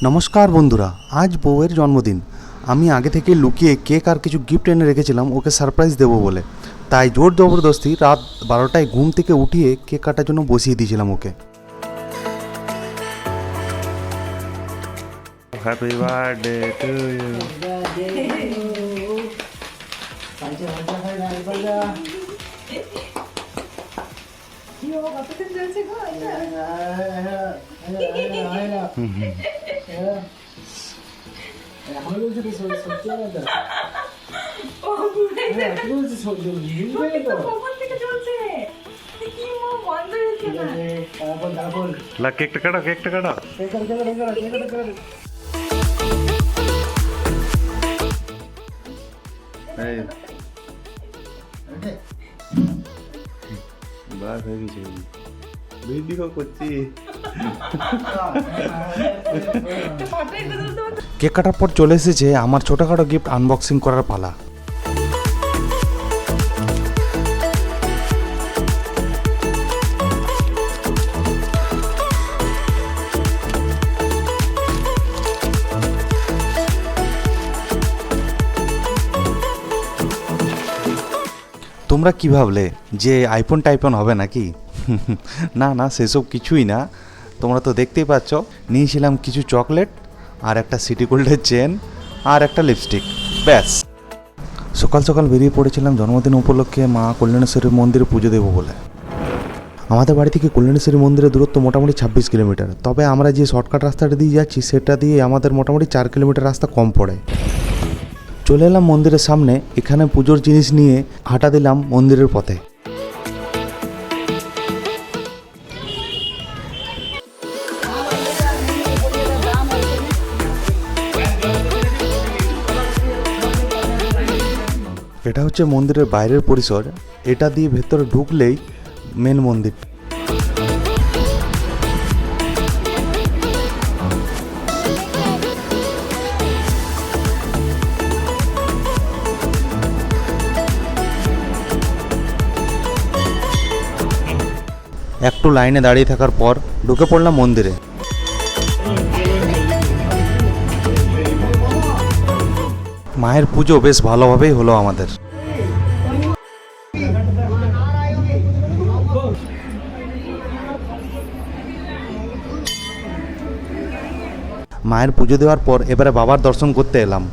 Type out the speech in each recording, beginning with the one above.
নমস্কার বন্ধুরা, আজ বউয়ের জন্মদিন। আমি আগে থেকে লুকিয়ে কেক আর কিছু গিফট এনে রেখেছিলাম ওকে সারপ্রাইজ দেবো বলে। তাই জোর জবরদস্তি রাত 12টায় ঘুম থেকে উঠিয়ে কেক কাটার জন্য বসিয়ে দিয়েছিলাম ওকে। Happy birthday to you. কেকটা কাটো, কেকটা কাটো। বাস হয়ে গেছে, ভিডিও করছি। কেক কাটার পর চলে এসেছে আমার ছোটোখাটো গিফট আনবক্সিং করার পালা। তোমরা কী ভাবলে যে আইফোন টাইফোন হবে নাকি? না না, সেসব কিছুই না। তোমরা তো দেখতেই পাচ্ছ, নিয়েছিলাম কিছু চকলেট আর একটা সিটি গোল্ডের চেন আর একটা লিপস্টিক, ব্যাস। সকাল সকাল বেরিয়ে পড়েছিলাম জন্মদিন উপলক্ষে মা কল্যাণেশ্বরী মন্দিরে পুজো দেবো বলে। আমাদের বাড়ি থেকে কল্যাণেশ্বরী মন্দিরের দূরত্ব মোটামুটি 26 কিলোমিটার। তবে আমরা যে শর্টকাট রাস্তাটা দিয়ে যাচ্ছি সেটা দিয়ে আমাদের মোটামুটি 4 কিলোমিটার রাস্তা কম পড়ে। চলে এলাম মন্দিরের সামনে, এখানে পুজোর জিনিস নিয়ে হাঁটা দিলাম মন্দিরের পথে। এটা হচ্ছে মন্দিরের বাইরের পরিসর, এটা দিয়ে ভেতরে ঢুকলেই মেন মন্দির। একটু লাইনে দাঁড়িয়ে থাকার পর ঢুকে পড়লাম মন্দিরে। মায়ের পুজো বেশ ভালোভাবেই হলো আমাদের। মায়ের পুজো দেওয়ার পর এবারে বাবার দর্শন করতে এলাম।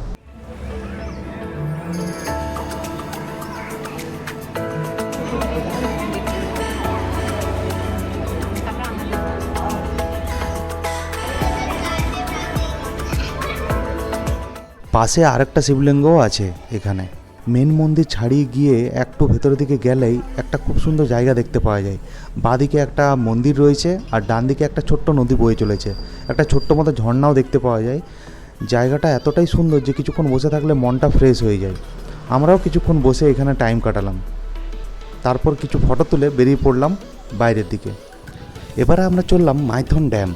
পাশে আরেকটা শিবলিঙ্গও আছে এখানে। মেন মন্দির ছাড়িয়ে গিয়ে একটু ভেতরের দিকে গেলেই একটা খুব সুন্দর জায়গা দেখতে পাওয়া যায়। বাঁদিকে একটা মন্দির রয়েছে আর ডান দিকে একটা ছোট্ট নদী বয়ে চলেছে, একটা ছোট্ট মতো ঝর্ণাও দেখতে পাওয়া যায়। জায়গাটা এতটাই সুন্দর যে কিছুক্ষণ বসে থাকলে মনটা ফ্রেশ হয়ে যায়। আমরাও কিছুক্ষণ বসে এখানে টাইম কাটালাম, তারপর কিছু ফটো তুলে বেরিয়ে পড়লাম বাইরের দিকে। এবারে আমরা চললাম মাইথন ড্যাম।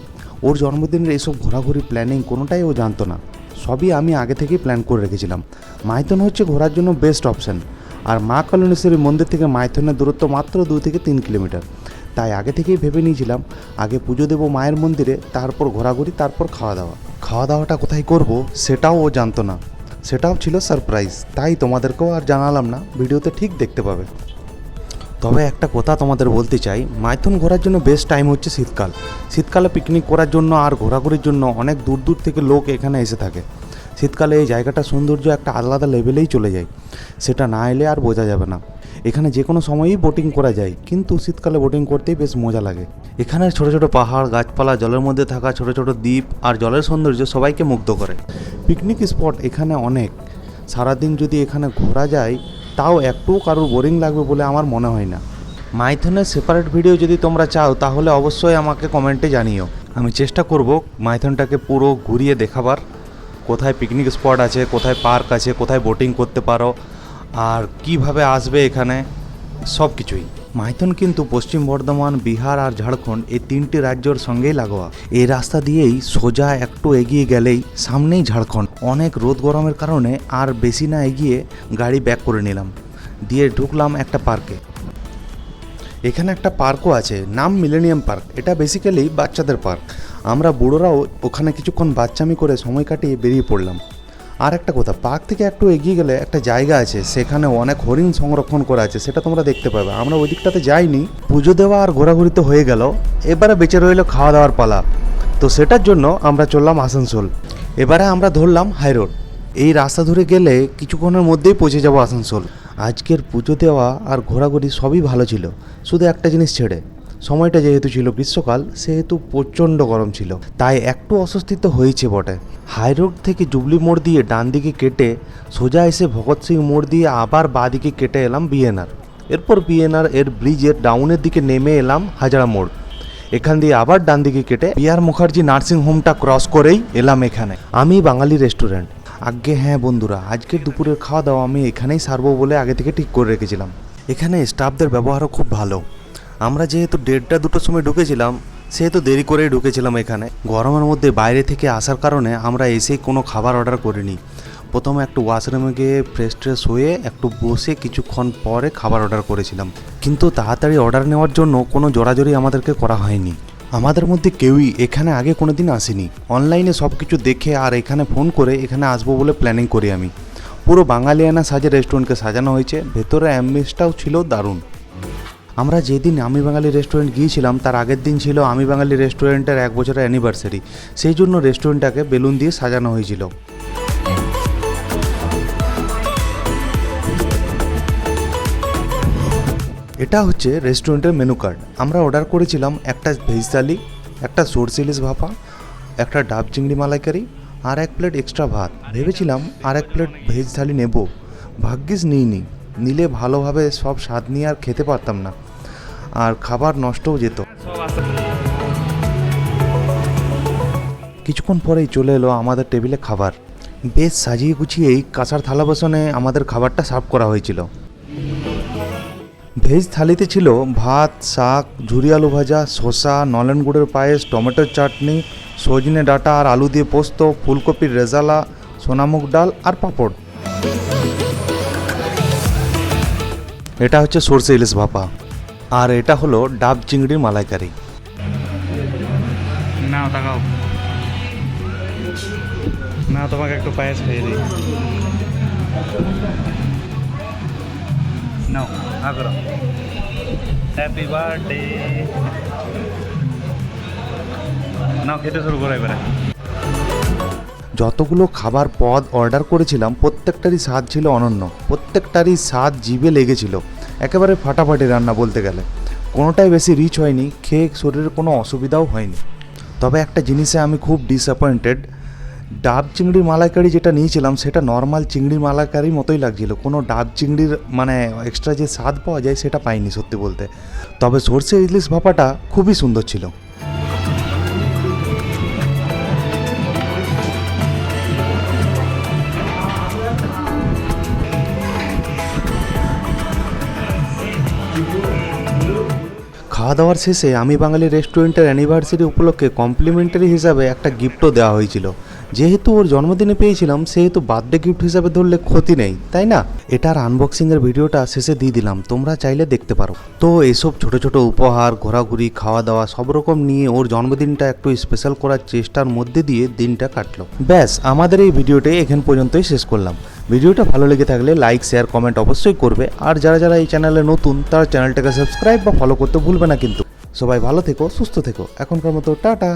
ওর জন্মদিনের এইসব ঘোরাঘুরি প্ল্যানিং কোনোটাই ও জানতো না, সবই আমি আগে থেকেই প্ল্যান করে রেখেছিলাম। মাইথন হচ্ছে ঘোরার জন্য বেস্ট অপশান, আর মা কল্যাণেশ্বরী মন্দির থেকে মাইথনের দূরত্ব মাত্র 2 থেকে 3 কিলোমিটার। তাই আগে থেকেই ভেবে নিয়েছিলাম আগে পুজো দেবো মায়ের মন্দিরে, তারপর ঘোরাঘুরি, তারপর খাওয়া দাওয়া। খাওয়া দাওয়াটা কোথায় করব সেটাও ও জানতো না, সেটাও ছিল সারপ্রাইজ। তাই তোমাদেরকেও আর জানালাম না, ভিডিওতে ঠিক দেখতে পাবে। তবে একটা কথা তোমাদের বলতে চাই, মাইথন ঘোরার জন্য বেস্ট টাইম হচ্ছে শীতকাল। শীতকালে পিকনিক করার জন্য আর ঘোরাঘুরির জন্য অনেক দূর দূর থেকে লোক এখানে এসে থাকে। শীতকালে এই জায়গাটা সৌন্দর্য একটা আলাদা লেভেলেই চলে যায়, সেটা না এলে আর বোঝা যাবে না। এখানে যে কোনো সময়ই বোটিং করা যায়, কিন্তু শীতকালে বোটিং করতেই বেশ মজা লাগে। এখানে ছোটো ছোটো পাহাড়, গাছপালা, জলের মধ্যে থাকা ছোটো ছোটো দ্বীপ আর জলের সৌন্দর্য সবাইকে মুগ্ধ করে। পিকনিক স্পট এখানে অনেক। সারাদিন যদি এখানে ঘোরা যায় তাও একটুও কারোর বোরিং লাগবে বলে আমার মনে হয় না। মাইথনের সেপারেট ভিডিও যদি তোমরা চাও তাহলে অবশ্যই আমাকে কমেন্টে জানিও। আমি চেষ্টা করব মাইথনটাকে পুরো ঘুরিয়ে দেখাবার, কোথায় পিকনিক স্পট আছে, কোথায় পার্ক আছে, কোথায় বোটিং করতে পারো আর কিভাবে আসবে এখানে, সব কিছুই। মাইথন কিন্তু পশ্চিম বর্ধমান, বিহার আর ঝাড়খণ্ড এই 3টি রাজ্যের সঙ্গেই লাগোয়া। এই রাস্তা দিয়েই সোজা একটু এগিয়ে গেলেই সামনেই ঝাড়খণ্ড। অনেক রোদ গরমের কারণে আর বেশি না এগিয়ে গাড়ি ব্যাক করে নিলাম, দিয়ে ঢুকলাম একটা পার্কে। এখানে একটা পার্কও আছে, নাম মিলেনিয়াম পার্ক। এটা বেসিক্যালি বাচ্চাদের পার্ক। আমরা বুড়োরাও ওখানে কিছুক্ষণ বাচ্চামি করে সময় কাটিয়ে বেরিয়ে পড়লাম। আর একটা কথা, পার্ক থেকে একটু এগিয়ে গেলে একটা জায়গা আছে, সেখানে অনেক হরিণ সংরক্ষণ করা আছে, সেটা তোমরা দেখতে পাবে। আমরা ওই দিকটাতে যাইনি। পুজো দেওয়া আর ঘোরাঘুরি তো হয়ে গেল, এবারে বেঁচে রইল খাওয়া দাওয়ার পালা। তো সেটার জন্য আমরা চললাম আসানসোল। এবারে আমরা ধরলাম হাই রোড। এই রাস্তা ধরে গেলে কিছুক্ষণের মধ্যেই পৌঁছে যাব আসানসোল। আজকের পুজো দেওয়া আর ঘোরাঘুরি সবই ভালো ছিল, শুধু একটা জিনিস ছেড়ে, সময়টা যেহেতু ছিল গ্রীষ্মকাল, সেহেতু প্রচণ্ড গরম ছিল, তাই একটু অস্বস্তি তো হয়েছে বটে। হাই রোড থেকে জুবলি মোড় দিয়ে ডান দিকে কেটে সোজা এসে ভগৎ সিং মোড় দিয়ে আবার বাঁ দিকে কেটে এলাম বিএনআর। এরপর বিএনআর এর ব্রিজের ডাউনের দিকে নেমে এলাম হাজরা মোড়। এখান দিয়ে আবার ডান দিকে কেটে বিআর মুখার্জি নার্সিং হোমটা ক্রস করেই এলাম এখানে আমি বাঙালি রেস্টুরেন্ট। আগে হ্যাঁ বন্ধুরা, আজকের দুপুরের খাওয়া দাওয়া আমি এখানেই সারবো বলে আগে থেকে ঠিক করে রেখেছিলাম। এখানে স্টাফদের ব্যবহারও খুব ভালো। আমরা যেহেতু 1:30-2টোর সময় ঢুকেছিলাম, সেহেতু দেরি করেই ঢুকেছিলাম এখানে। গরমের মধ্যে বাইরে থেকে আসার কারণে আমরা এসেই কোনো খাবার অর্ডার করিনি। প্রথমে একটু ওয়াশরুমে গিয়ে ফ্রেশ ট্রেশ হয়ে একটু বসে কিছুক্ষণ পরে খাবার অর্ডার করেছিলাম। কিন্তু তাড়াতাড়ি অর্ডার নেওয়ার জন্য কোনো জোরাজোরি আমাদেরকে করা হয়নি। আমাদের মধ্যে কেউই এখানে আগে কোনো দিন আসেনি। অনলাইনে সব কিছু দেখে আর এখানে ফোন করে এখানে আসবো বলে প্ল্যানিং করি আমি। পুরো বাঙালিয়ানা সাজে রেস্টুরেন্টকে সাজানো হয়েছে, ভেতরে অ্যাম্বিয়েন্সটাও ছিল দারুণ। আমরা যেদিন আমি বাঙালি রেস্টুরেন্ট গিয়েছিলাম তার আগের দিন ছিল আমি বাঙালি রেস্টুরেন্টের 1 বছরের অ্যানিভার্সারি, সেই জন্য রেস্টুরেন্টটাকে বেলুন দিয়ে সাজানো হয়েছিল। এটা হচ্ছে রেস্টুরেন্টের মেনু কার্ড। আমরা অর্ডার করেছিলাম একটা ভেজ থালি, একটা সরষে ইলিশ ভাপা, একটা ডাব চিংড়ি মালাইকারি আর 1 প্লেট এক্সট্রা ভাত। ভেবেছিলাম আর 1 প্লেট ভেজ থালি নেব, ভাগ্যিস নিইনি। নিলে ভালোভাবে সব স্বাদ নিয়ে আর খেতে পারতাম না, আর খাবার নষ্টও যেত। কিছুক্ষণ পরেই চলে এলো আমাদের টেবিলে খাবার। বেশ সাজিয়ে গুছিয়েই কাঁসার থালা বাসনে আমাদের খাবারটা সার্ভ করা হয়েছিল। ভেজ থালিতে ছিল ভাত, শাক, ঝুরি আলু ভাজা, শসা, নলেন গুড়ের পায়েস, টমেটোর চাটনি, সজনে ডাঁটা আর আলু দিয়ে পোস্ত, ফুলকপির রেজালা, সোনামুগ ডাল আর পাঁপড়। এটা হচ্ছে সরষে ইলিশ ভাপা, আর এটা হলো ডাব চিংড়ির মালাইকারি। নাও তাকাও, না তোমাকে একটু পায়েস খাইয়ে দিই। নাও আগরা, হ্যাপি বার্থডে। নাও খেতে শুরু করো এবারে। যতগুলো খাবার পদ অর্ডার করেছিলাম প্রত্যেকটারই স্বাদ ছিল অনন্য, প্রত্যেকটারই স্বাদ জিভে লেগেছিল। একেবারে ফাটাফাটি রান্না বলতে গেলে, কোনোটাই বেশি রিচ হয়নি, খেয়ে শরীরের কোনো অসুবিধাও হয়নি। তবে একটা জিনিসে আমি খুব ডিসঅ্যাপয়েন্টেড, ডাব চিংড়ির মালাইকারি যেটা নিয়েছিলাম সেটা নর্মাল চিংড়ির মালাইকারির মতোই লাগছিল, কোনো ডাব চিংড়ির মানে এক্সট্রা যে স্বাদ পাওয়া যায় সেটা পাইনি সত্যি বলতে। তবে সরষে ইলিশ ভাপাটা খুবই সুন্দর ছিল। খাওয়া দাওয়ার শেষে আমি বাঙালি রেস্টুরেন্টের অ্যানিভার্সারি উপলক্ষে কমপ্লিমেন্টারি হিসাবে একটা গিফটও দেওয়া হয়েছিল। যেহেতু ওর জন্মদিনে পেয়েছিলাম, সেহেতু বার্থডে গিফট হিসাবে ধরলে ক্ষতি নেই, তাই না? এটার আনবক্সিংয়ের ভিডিওটা শেষে দিয়ে দিলাম, তোমরা চাইলে দেখতে পারো। তো এসব ছোট ছোট উপহার, ঘোরাঘুরি, খাওয়া দাওয়া সব রকম নিয়ে ওর জন্মদিনটা একটু স্পেশাল করার চেষ্টার মধ্যে দিয়ে দিনটা কাটলো। ব্যাস, আমাদের এই ভিডিওটি এখান পর্যন্তই শেষ করলাম। ভিডিওটা ভালো লেগে থাকলে লাইক, শেয়ার, কমেন্ট অবশ্যই করবে। আর যারা যারা এই চ্যানেলে নতুন তারা চ্যানেলটাকে সাবস্ক্রাইব বা ফলো করতে ভুলবে না কিন্তু। সবাই ভালো থেকো, সুস্থ থেকো। এখনকার মতো টাটা।